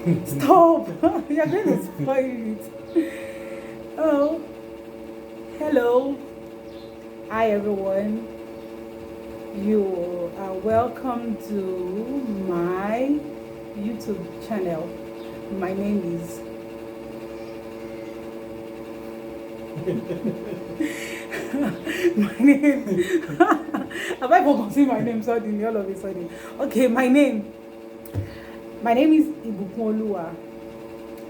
Stop! You're going to spoil it. Oh, hello. Hi, everyone. You are welcome to my YouTube channel. My name is my name. Have I forgotten my name suddenly? All of a sudden. Okay, my name is Ibukun Ayo.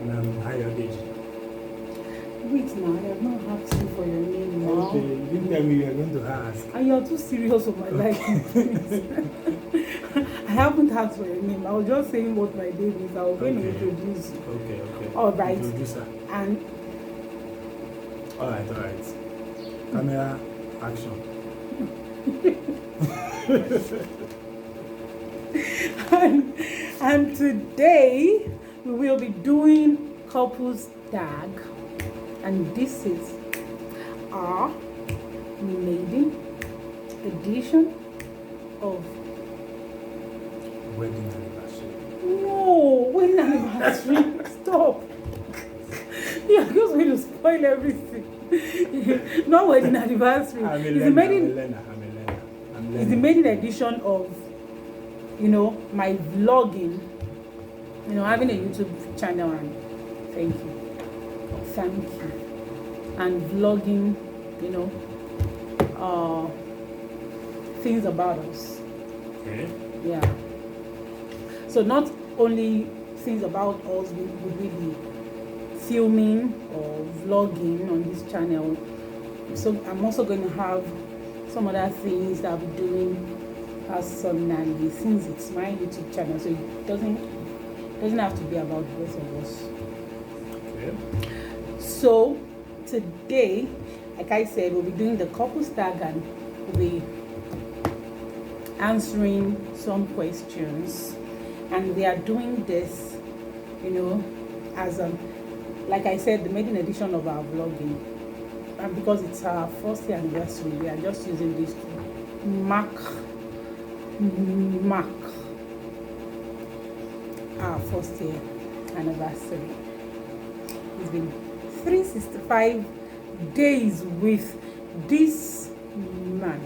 And I'm Ayo. Wait now, I have not asked you for your name now. Okay, you didn't tell me you were going to ask. And you're too serious for my liking. I haven't asked for your name. I was just saying what my name is. I was going to introduce you. Okay. All right. Introducer. And All right. Camera, action. and today we will be doing couples tag, and this is our maiden edition of Wedding anniversary. no wedding anniversary. Stop. You're just going to spoil everything. Not wedding anniversary. I'm It's the maiden. I'm It's the maiden edition of, my vlogging. Having a YouTube channel, and thank you, and vlogging. Things about us. Okay. Yeah. So not only things about us would we be filming or vlogging on this channel. So I'm also going to have some other things that I'll be doing personally, since it's my YouTube channel. So it doesn't have to be about both of us. Okay. So today, like I said, we'll be doing the couples tag, and we'll be answering some questions. And we are doing this, as like I said, the maiden edition of our vlogging. And because it's our first year anniversary, we are just using this to mark our first year anniversary. It's been 365 days with this man.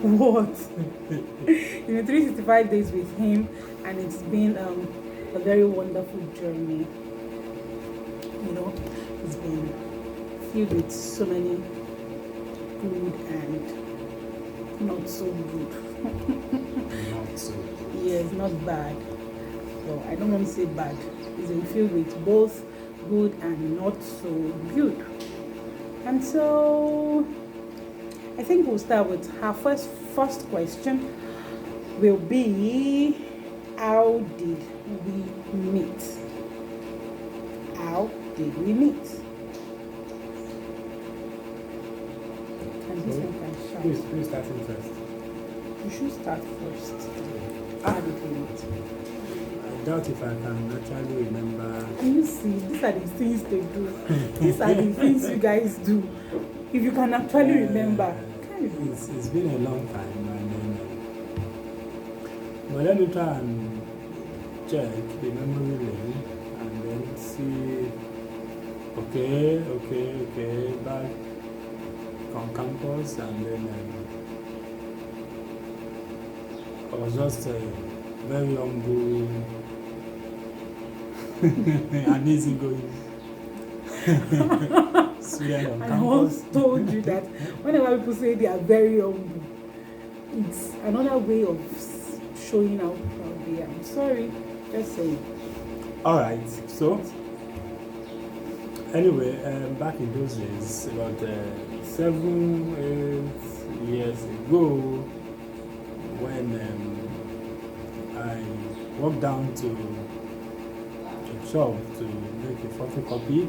What? 365 days with him, and it's been a very wonderful journey. It's been filled with so many good and not so good. Not so. Yes, not bad. So I don't want to say bad. It's been filled with both good and not so good. And so I think we'll start with our first question. Will be, how did we meet? How did we meet? And this one can shout. Please start first. You should start first. How did we meet? I doubt if I can actually remember. Can you see? These are the things they do. These are the things you guys do. If you can actually remember. It's been a long time, but let me try and check the memory lane and then see. Okay, back on campus, and then I was just a very humble and easygoing student on campus. I once told you that whenever people say they are very humble, it's another way of showing how proud they are. I'm sorry, just say it. Alright, so anyway, back in those days, about 7-8 years ago, when I walked down to a shop to make a photocopy.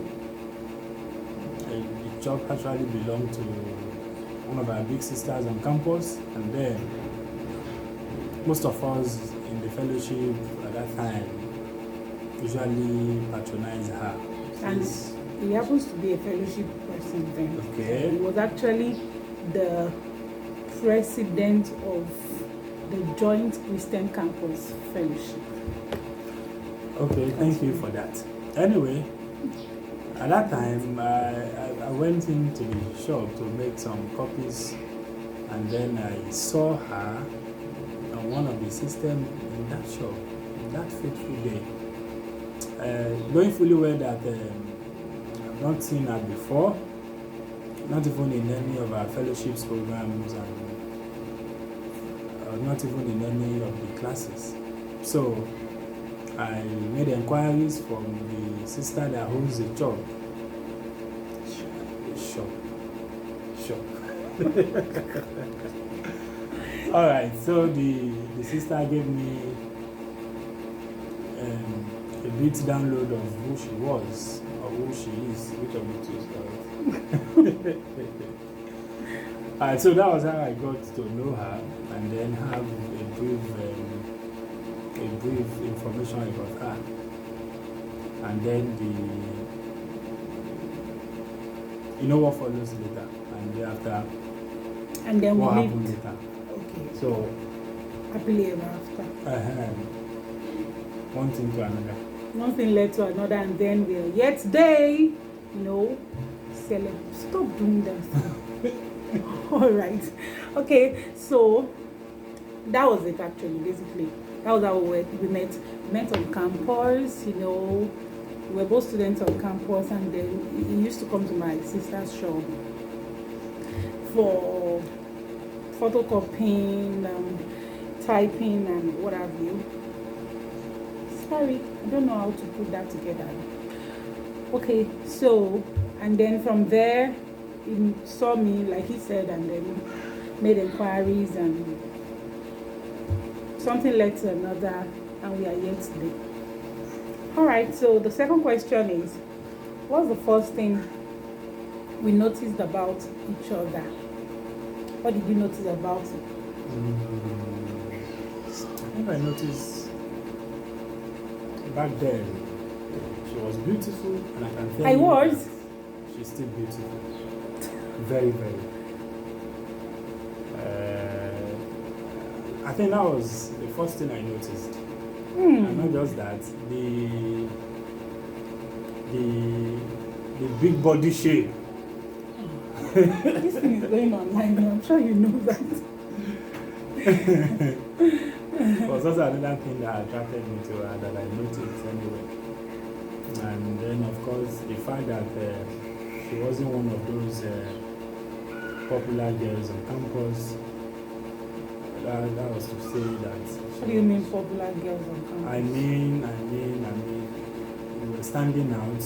The shop actually belonged to one of our big sisters on campus, and then most of us in the fellowship at that time usually patronize her. And he happens to be a fellowship person then. Okay. He was actually the president of the Joint Christian Campus Fellowship. Okay, thank you for that. Anyway, at that time, I went into the shop to make some copies, and then I saw her on one of the systems in that shop, that fateful day. Knowing fully well that I've not seen her before, not even in any of our fellowships programs, and not even in any of the classes. So I made inquiries from the sister that owns the shop. Shop. All right, so the sister gave me a bit download of who she was or who she is, which of the two is correct. Alright, so that was how I got to know her, and then have a brief information about her, and then you know what follows later, and thereafter, And then what we happened lived. later. Okay. So Happily ever after. One thing to another. One thing led to another, and then we are yet today, Stop doing that. All right. Okay, so that was it actually, basically. That was how we met. We met on campus, we were both students on campus, and then he used to come to my sister's shop for photocopying, typing, and what have you. Sorry, I don't know how to put that together. Okay, so, and then from there, he saw me, like he said, and then made inquiries, and something led to another, and we are here today. All right, so the second question is, what's the first thing we noticed about each other? What did you notice about it? I think I noticed back then she was beautiful, and I can tell you that she's still beautiful. Very, very. I think that was the first thing I noticed. And not just that, the big body shape. This thing is going online, I'm sure you know that. Was also another thing that attracted me to her, that I noticed anyway. And then, of course, the fact that she wasn't one of those popular girls on campus. That was to say that. What do you mean popular girls on campus? I mean, we were standing out,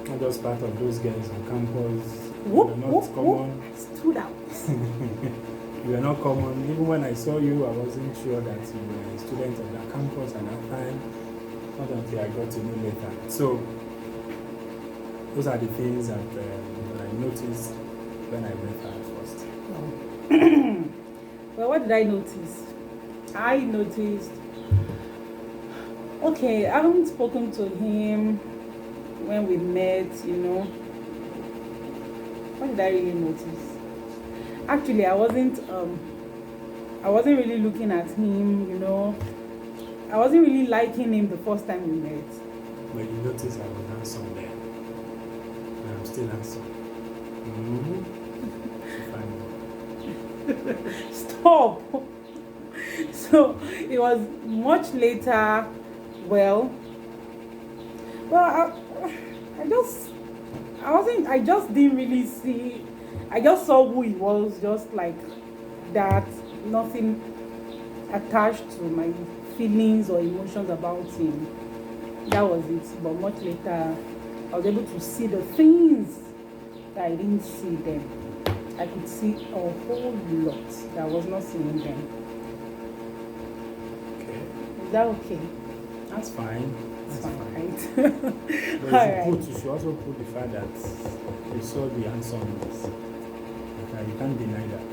not just part of those girls on campus. Whoop, not common. Stood out. You were not common. Even when I saw you, I wasn't sure that you were a student of that campus at that time. Not until I got to know later. So, those are the things that I noticed when I met her first. Oh. Well, what did I notice? I noticed, okay, I haven't spoken to him when we met, What did I really notice? Actually, I wasn't really looking at him, I wasn't really liking him the first time we met. But you noticed I was handsome there. And I'm still handsome. Stop. So it was much later. I just didn't really see. I just saw who he was, just like that. Nothing attached to my feelings or emotions about him. That was it. But much later, I was able to see the things that I didn't see then. I could see a whole lot that I was not seeing then. Okay. Is that okay? That's fine. That's fine. Right. You should also put the fact that you saw the handsomeness. Okay, you can't deny that.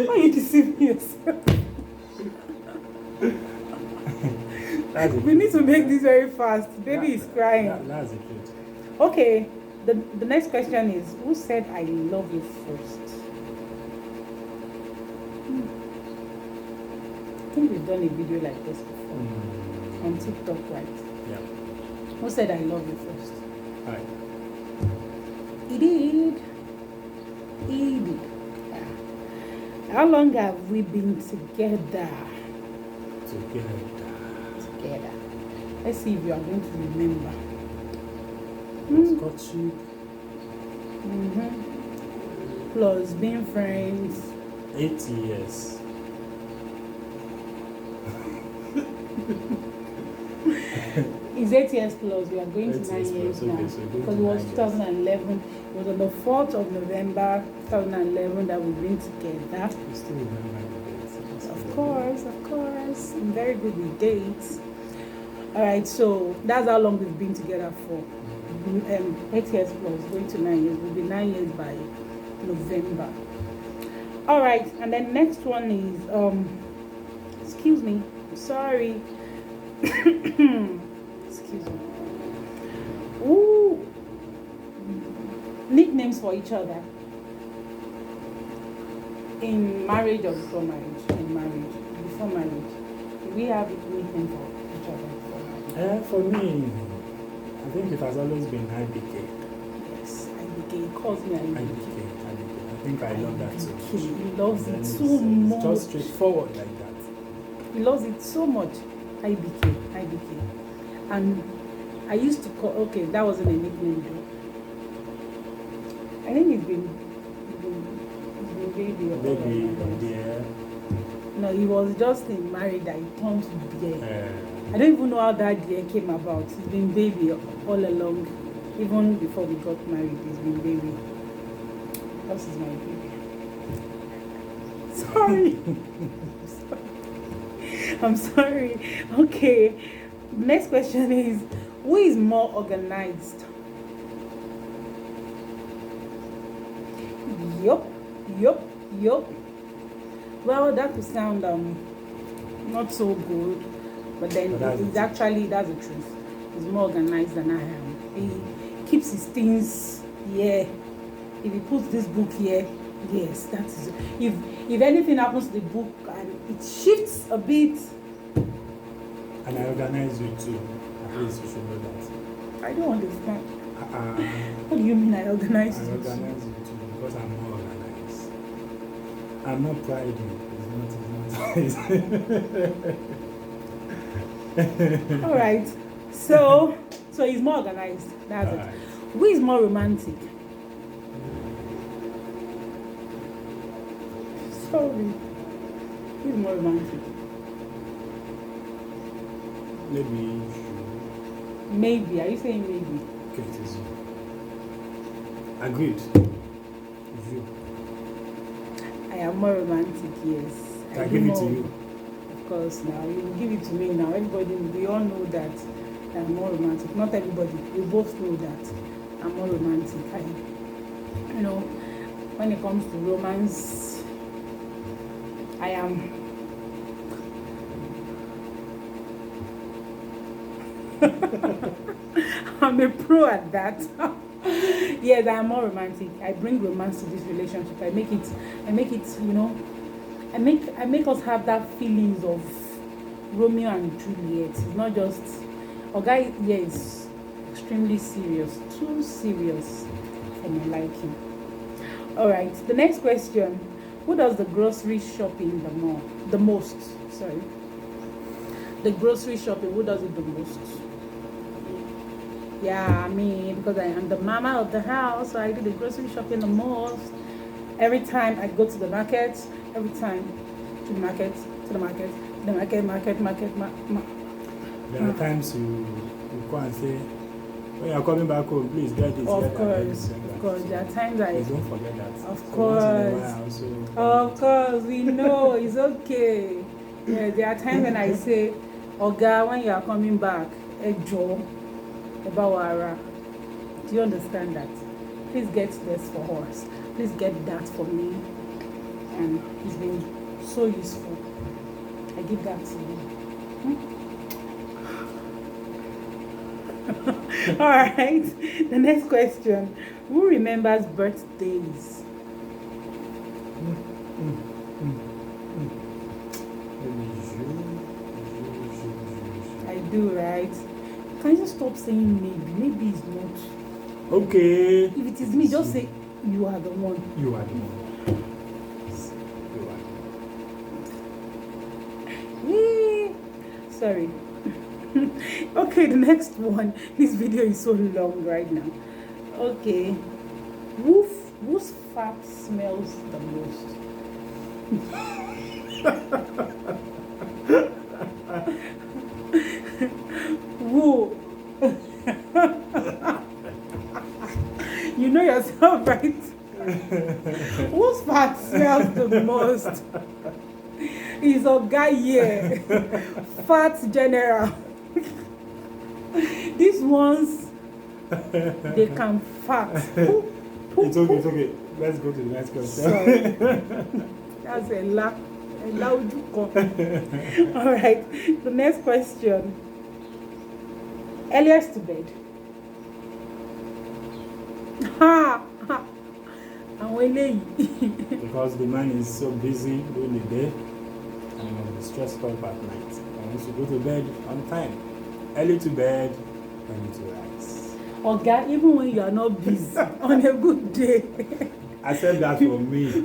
Why are you deceiving yourself? We need to make this very fast. Baby is crying. That's the truth. Okay. The next question is, who said I love you first? think we've done a video like this before on TikTok, right? Yeah. Who said I love you first? Hi. He did. He did. Yeah. How long have we been together? Together. Let's see if you are going to remember. Courtship. Plus being friends. 8 years. It's 8 years plus. We are going to 8 9 years years plus, now. okay, so we're going Because to it was 9 years. 2011. It was on the 4th of November 2011 that we've been together. You still remember the dates? Of course. I'm very good with dates. Alright, so that's how long we've been together for. 8 years plus, going to 9 years. We'll be 9 years by November. Alright, and then next one is excuse me, sorry. Excuse me. Ooh. Nicknames for each other. In marriage or before marriage? In marriage. Before marriage. Do we have a nickname for each other before marriage? For me, I think it has always been IBK. Yes, IBK. He calls me IBK. I think I love that so much. He loves And it then so it's much. just straightforward like that. He loves it so much. IBK. And I used to call, okay, that wasn't a nickname though. I think it's been baby. Baby, yeah. No, he was just in married that he turned to dear. I don't even know how that dear came about. He's been baby all along. Even before we got married, he's been baby. This is my baby. Sorry. I'm sorry. Okay. Next question is, who is more organized? Yup. Well, that could sound not so good, but then that's the truth. He's more organized than I am. He keeps his things here. If he puts this book here, yes, that is. If anything happens to the book and it shifts a bit, and I organize you too. At least you should know that. I don't understand. What do you mean I organize you? I organize you too because I'm more organized. I'm not prideful. It's not. All right. So he's more organized. That's it. Right. Who is more romantic? Sorry. Who is more romantic? Maybe. Are you saying maybe? Okay, it is you. Agreed. You. I am more romantic, yes. I give it to you. Of course, now you will give it to me now. We all know that I'm more romantic. Not everybody. We both know that I'm more romantic. When it comes to romance, I am. I'm a pro at that. Yes, I am more romantic. I bring romance to this relationship. I make it, I make us have that feelings of Romeo and Juliet. It's not just a guy here is extremely serious, too serious for my liking. Alright, the next question. Who does the grocery shopping the most? Sorry. The grocery shopping, who does it the most? Yeah, me, because I am the mama of the house, so I do the grocery shopping the most. Every time I go to the market, There are times you go and say, when you're coming back home, please get this. Of course. There are times please don't forget that. Of course, we know, it's okay. Yeah, there are times when I say, Oga, when you are coming back, Ejo, Ebawara. Do you understand that? Please get this for us. Please get that for me. And it's been so useful. I give that to you. All right. The next question. Who remembers birthdays? Maybe you. do, right? Can you just stop saying maybe? Maybe it's not. Okay. If it is me, just say you are the one. You are the one. You are the one. Yay! Sorry. Okay, the next one. This video is so long right now. Okay. Whose fat smells the most? Who? You know yourself, right? Whose fat smells the most? Is a guy here. Fat general. These ones, they can fat. It's okay. Let's go to the next question. Sorry. That's a loud All right. The next question. Earliest to bed. Ha! And when Because the man is so busy during the day and must be stressed out at night. And wants to go to bed on time. Early to bed, early to rise. Okay, even when you are not busy, on a good day. Accept that for me.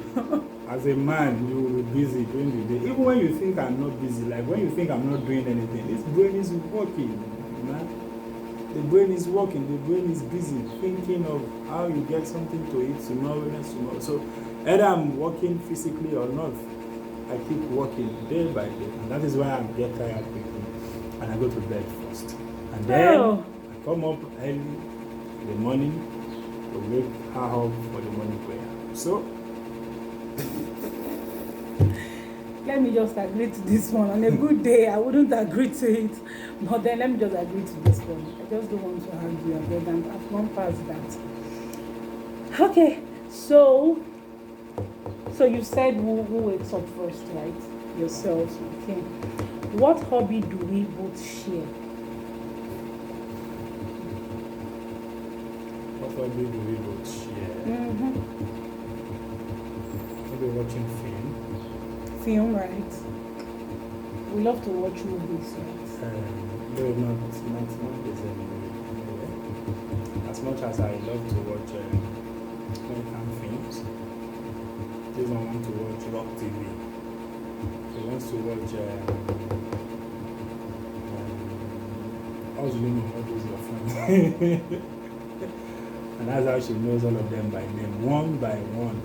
As a man, you will be busy during the day. Even when you think I'm not busy, like when you think I'm not doing anything, this brain is working. You know? The brain is working, the brain is busy thinking of how you get something to eat tomorrow, next tomorrow. So either I'm working physically or not, I keep working day by day. And that is why I get tired quickly. And I go to bed first. And then I come up early in the morning to wake her up for the morning prayer. So let me just agree to this one. On a good day, I wouldn't agree to it. But then let me just agree to this one. I just don't want to argue. And I've gone past that. Okay, so you said who wakes up first, right? Yourselves. Okay. What hobby do we both share? what hobby do we both share? Maybe watching film. Film, right? We love to watch movies, right? No, not the same way. As much as I love to watch American films, this one wants to watch Rock TV. He wants to watch how's the name of all those your friends? And that's how she knows all of them by name, one by one.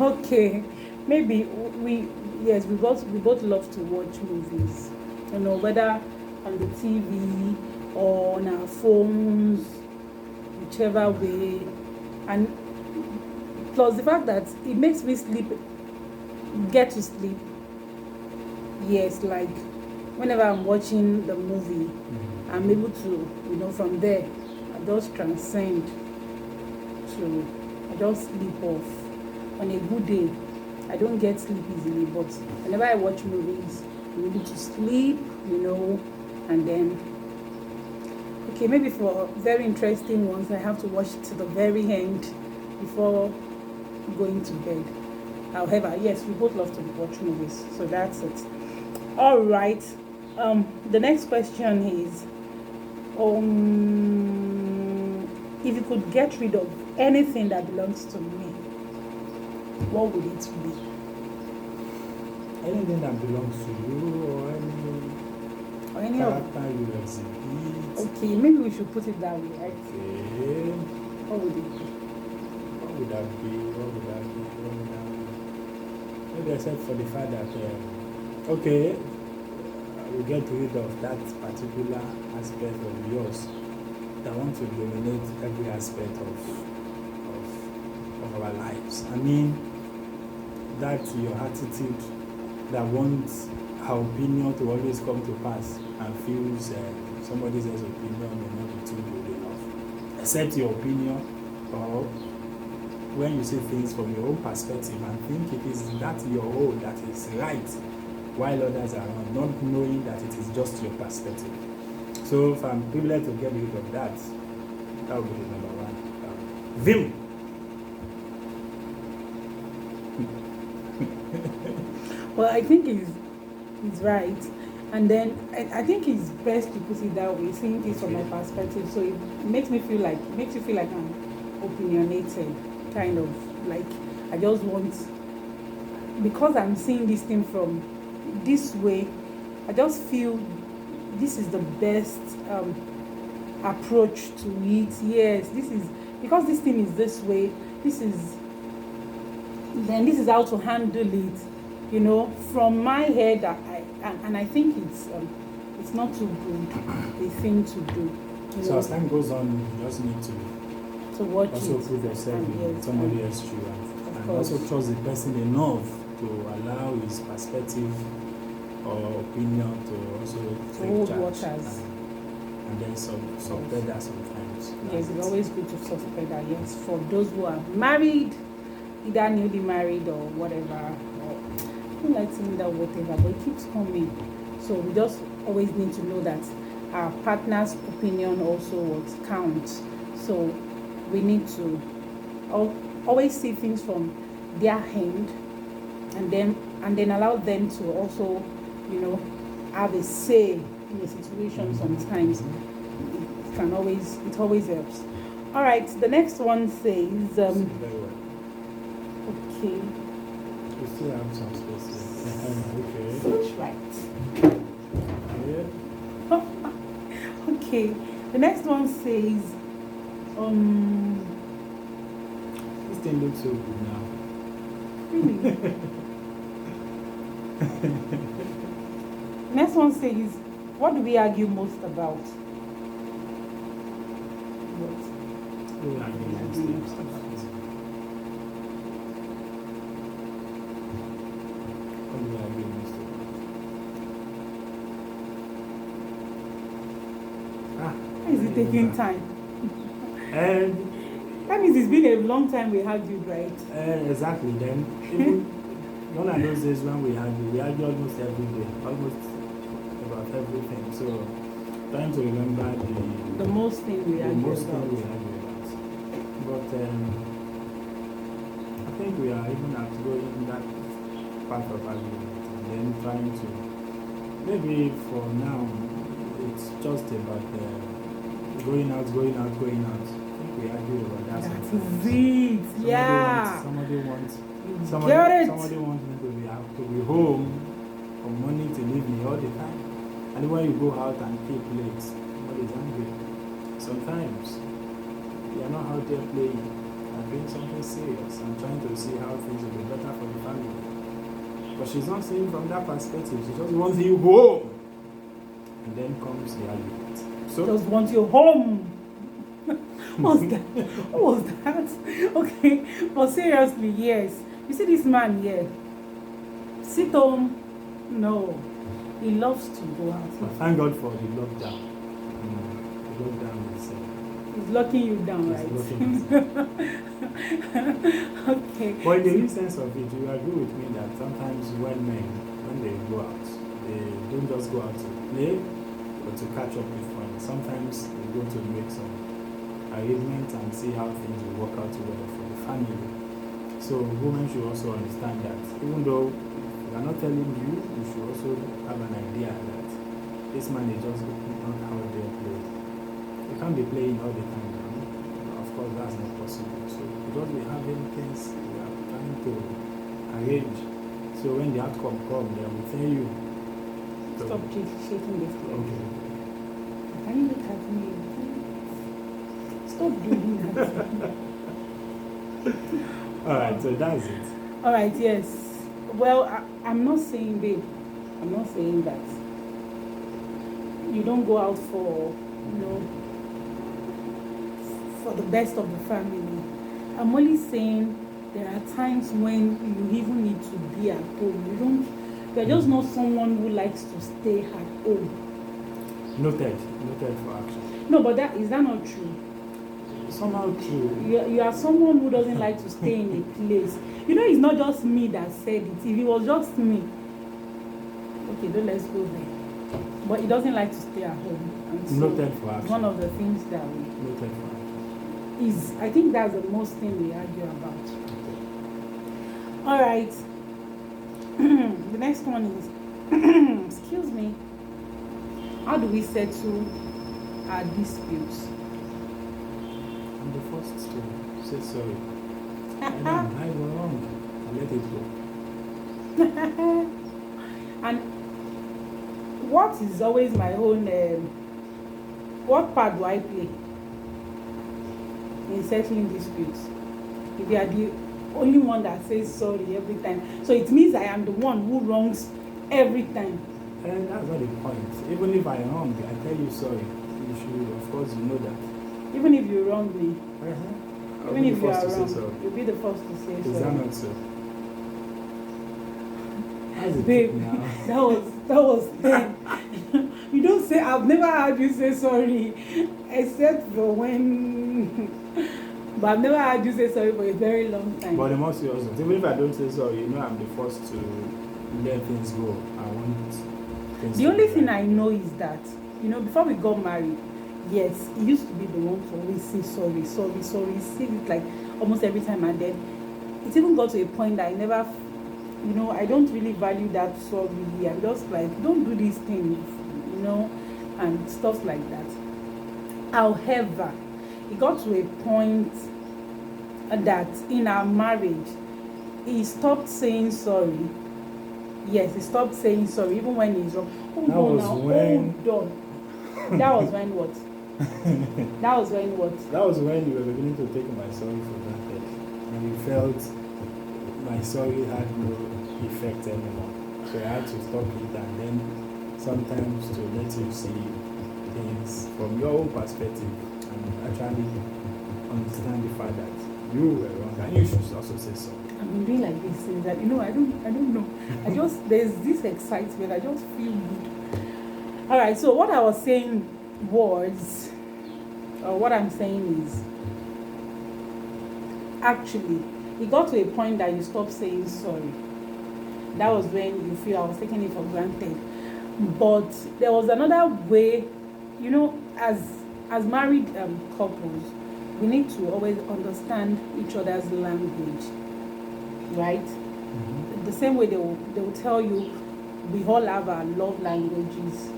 Okay, maybe we both love to watch movies, you know, whether on the TV or on our phones, whichever way. And plus the fact that it makes me get to sleep. Yes, like whenever I'm watching the movie, I'm able to, you know, from there I just transcend to, I just sleep off. On a good day, I don't get sleep easily, but whenever I watch movies, I'm able to sleep, you know, and then, okay, maybe for very interesting ones, I have to watch to the very end before going to bed. However, yes, we both love to watch movies, so that's it. All right. The next question is, if you could get rid of anything that belongs to me, what would it be? Anything that belongs to you or any character you exhibit. Okay, maybe we should put it that way, right? Okay. What would it be? What would that be? Maybe except for the fact that, okay, we get rid of that particular aspect of yours that want to dominate every aspect of our lives. I mean, that's your attitude that wants her opinion to always come to pass and feels somebody else's opinion may not be too good enough. Accept your opinion, or when you see things from your own perspective and think it is that your own that is right, while others are wrong, not knowing that it is just your perspective. So if I'm privileged to get rid of that, that would be the number one. Vim! Well, I think it's right. And then I think it's best to put it that way, seeing things from my perspective. So it makes you feel like I'm opinionated, kind of like I just want, because I'm seeing this thing from this way, I just feel this is the best approach to it. Yes, this is because this thing is this way. This is this is how to handle it. You know, from my head, I think it's not too good a thing to do. So as time goes on, you just need to watch also it. prove yourself And in yes, somebody else's shoe, and also trust the person enough to allow his perspective or opinion to also hold take charge waters. and then subpedal sometimes. Yes, it's always good to subpedal. Yes, for those who are married, either newly married or whatever, or I don't like saying that whatever, but it keeps coming. So we just always need to know that our partner's opinion also what counts. So we need to always see things from their hand, and then allow them to also, you know, have a say in the situation. Sometimes it always helps. All right, the next one says Very well. okay, We still have some space here. Okay. that's right. Yeah. Okay, the next one says This thing looks so good now. really. Next one says, what do we argue most about? What? We argue most about. What do we argue most about? Why is it taking time? And That means it's been a long time we argued, right? exactly. Then even one of those days when we argue almost every day, almost about everything. So trying to remember The most thing we the argue most about. thing we argue about. But I think we are even outgrowing that part of argument, and then trying to, maybe for now it's just about going out. I think we argue about that. That sometimes. is it. Yeah. Somebody wants me to be home from morning till evening all the time. And when you go out and keep late, somebody's angry. Sometimes you are not out there playing and doing something serious and trying to see how things will be better for the family. But she's not seeing from that perspective. She just wants you home. And then comes the argument. So Just want you home. What was that? What was that? Okay, but seriously, yes. You see this man here? Sit home? No. He loves to go out. but thank God for the lockdown. The lockdown is He's locking you down, is right? locking us. Okay. But in the real sense of it, you agree with me that sometimes when they go out, they don't just go out to play, but to catch up with friends. Sometimes they go to make some arrangements and see how things will work out together for the family. So women should also understand that even though we are not telling you, you should also have an idea that this man is just not out there playing. You can't be playing all the time now. Of course, that's not possible. So because we have many things we are trying to arrange. So when the outcome comes, they will tell you. So, Stop shaking this leg. okay. Can you look at me? Stop doing that. Alright, so that's it. All right, yes. Well, I'm not saying, babe, I'm not saying that you don't go out for, for the best of the family. I'm only saying there are times when you even need to be at home. You're just not someone who likes to stay at home. Noted for action. No, but is that not true? Somehow true. You are someone who doesn't like to stay in a place. It's not just me that said it. If it was just me, okay, let's go there. But he doesn't like to stay at home. And so Noted for action. one of the things that we Noted for action. is, I think that's the most thing we argue about. Okay. All right. The next one is, excuse me. How do we settle our disputes? I'm the first to say sorry. I was wrong. I let it go. And what is always my own, what part do I play in settling disputes? If you are the only one that says sorry every time, so it means I am the one who wrongs every time. And that's not the point. Even if I wrong, I tell you sorry. You should, of course, you know that. Even if you wrong me, I'll even be if the you first are to say wrong, sorry. you'll be the first to say Is sorry. that not so? How's it Babe, now? that was then. You don't say, I've never heard you say sorry, except for when. But I've never heard you say sorry for a very long time. But the most serious ones, even if I don't say sorry, you know I'm the first to let things go. I want things The to only be thing right. I know is that, before we got married, yes, he used to be the one to always say sorry. He said it like almost every time, and then it even got to a point that I never, I don't really value that sorry. I'm just like, don't do these things, and stuff like that. However, it got to a point that in our marriage, he stopped saying sorry. Yes, he stopped saying sorry even when he's wrong. Hold on. That was when what? That was when what? That was when you were beginning to take my sorry for granted. And you felt my sorry had no effect anymore. So I had to stop it, and then sometimes to let you see things from your own perspective and actually understand the fact that you were wrong and you should also say so. I've been doing like this since that, I don't know. There's this excitement, I just feel good. Alright, so what I was saying was, or what I'm saying is, actually, it got to a point that you stopped saying sorry. That was when you feel I was taking it for granted. But there was another way, as married couples, we need to always understand each other's language, right? Mm-hmm. The same way they will tell you we all have our love languages.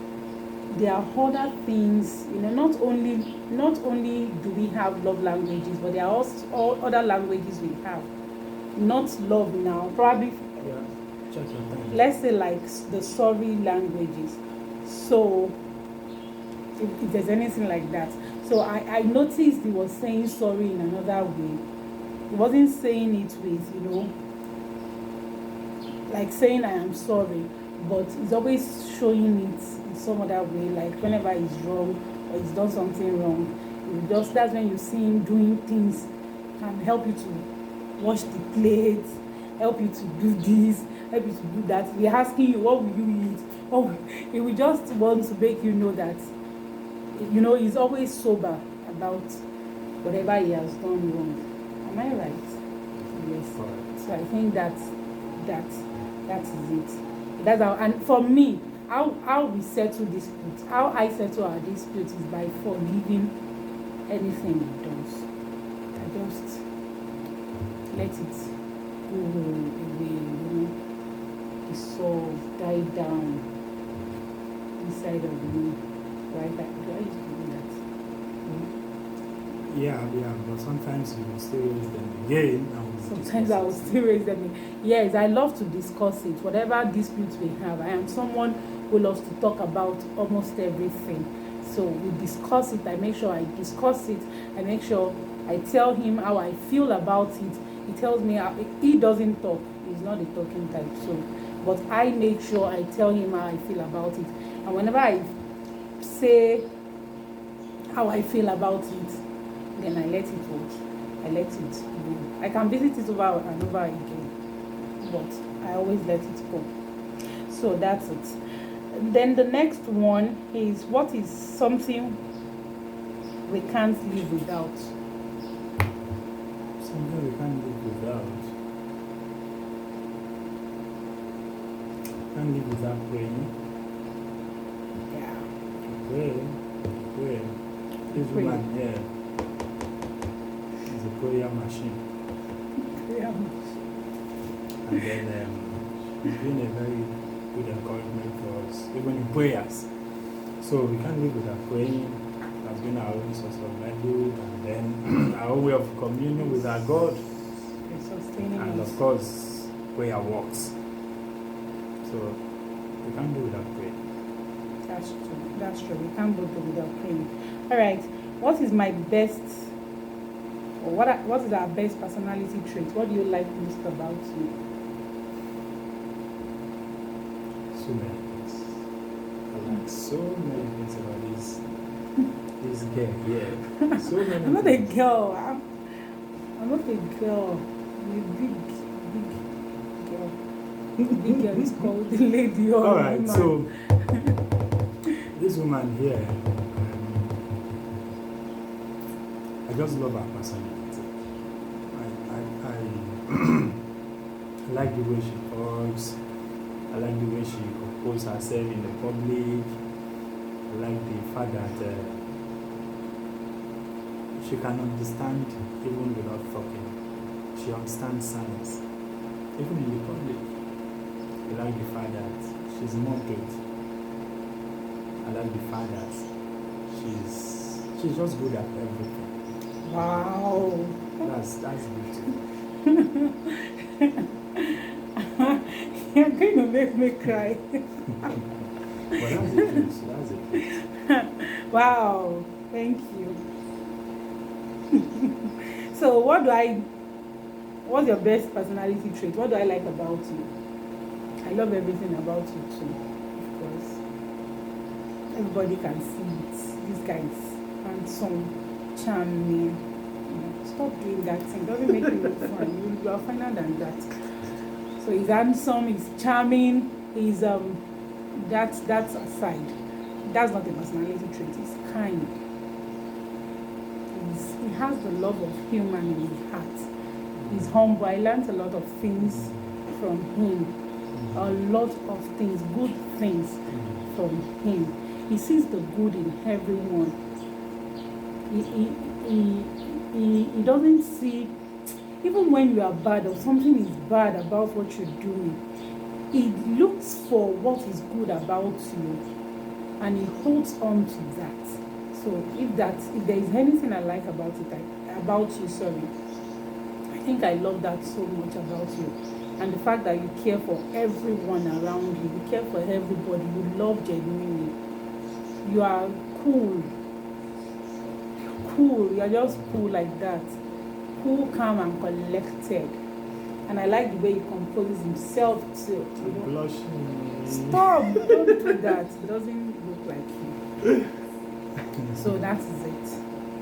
There are other things, not only do we have love languages, but there are also all other languages we have. Not love now, probably. Yeah. Check your time. Let's say like the sorry languages. So if there's anything like that. So I noticed he was saying sorry in another way. He wasn't saying it with, like saying I am sorry, but he's always showing it in some other way, like whenever he's wrong or he's done something wrong. That's when you see him doing things, can help you to wash the plates, help you to do this, help you to do that. We're asking you, what will you eat? Oh, he will just want to make you know that, he's always sober about whatever he has done wrong. Am I right? Yes. Correct. So I think that is it. That's how, and for me, how we settle disputes, how I settle our disputes is by forgiving anything he does. I just let it go away, dissolve, die down inside of me. Right? Do I used to do that? Yeah, but sometimes you will still raise them again. Sometimes I will still raise them. Yes, I love to discuss it. Whatever disputes we have, I am someone who loves to talk about almost everything. So we discuss it. I make sure I discuss it. I make sure I tell him how I feel about it. He tells me he doesn't talk. He's not a talking type. So, but I make sure I tell him how I feel about it. And whenever I say how I feel about it, then I let it go. I let it go. I can visit it over and over again, but I always let it go. So that's it. Then the next one is, what is something we can't live without? Something we can't live without. Can't live without praying. Yeah. Pray. This Pray. woman here is a prayer machine. Yeah. And then it's been a very good encouragement for us, even in prayers. So we can't live without praying. That's been our own source of livelihood, and then our own way of communion with our God, It's sustaining and us. of course, prayer works. So we can't do without prayer. That's true. That's true. We can't go through without praying. All right. What is my best, or what is our best personality trait? What do you like most about you? So many things. I like so many things about this girl. Yeah. So many. I'm not a things. girl. I'm not a girl. I'm a big girl. Big girl is called the lady or All right. woman. So this woman here, I just love her personality. I like the way she talks. I like the way she composes herself in the public. I like the fact that she can understand even without talking. She understands science, even in the public. I like the fact that she's moderate. I like the fact that she's just good at everything. Wow. That's beautiful. You're going to make me cry. But that's the truth. That's the truth. Wow. Thank you. So what's your best personality trait? What do I like about you? I love everything about you too, of course. Everybody can see it. This guy is handsome, charming. Stop doing that thing. It doesn't make you look fun. You are finer than that. So he's handsome, he's charming, he's that's aside. That's not a personality trait, he's kind. He has the love of human in his heart. He's humble. I learned a lot of things from him. A lot of things, good things from him. He sees the good in everyone. He doesn't see, even when you are bad or something is bad about what you're doing, he looks for what is good about you and he holds on to that. So if there is anything I like about you, I think I love that so much about you. And the fact that you care for everyone around you, you care for everybody, you love genuinely. You are cool. You are just cool like that. Cool, calm, and collected. And I like the way he composes himself too. Blushing. Stop! Don't do that. It doesn't look like him. So that is it.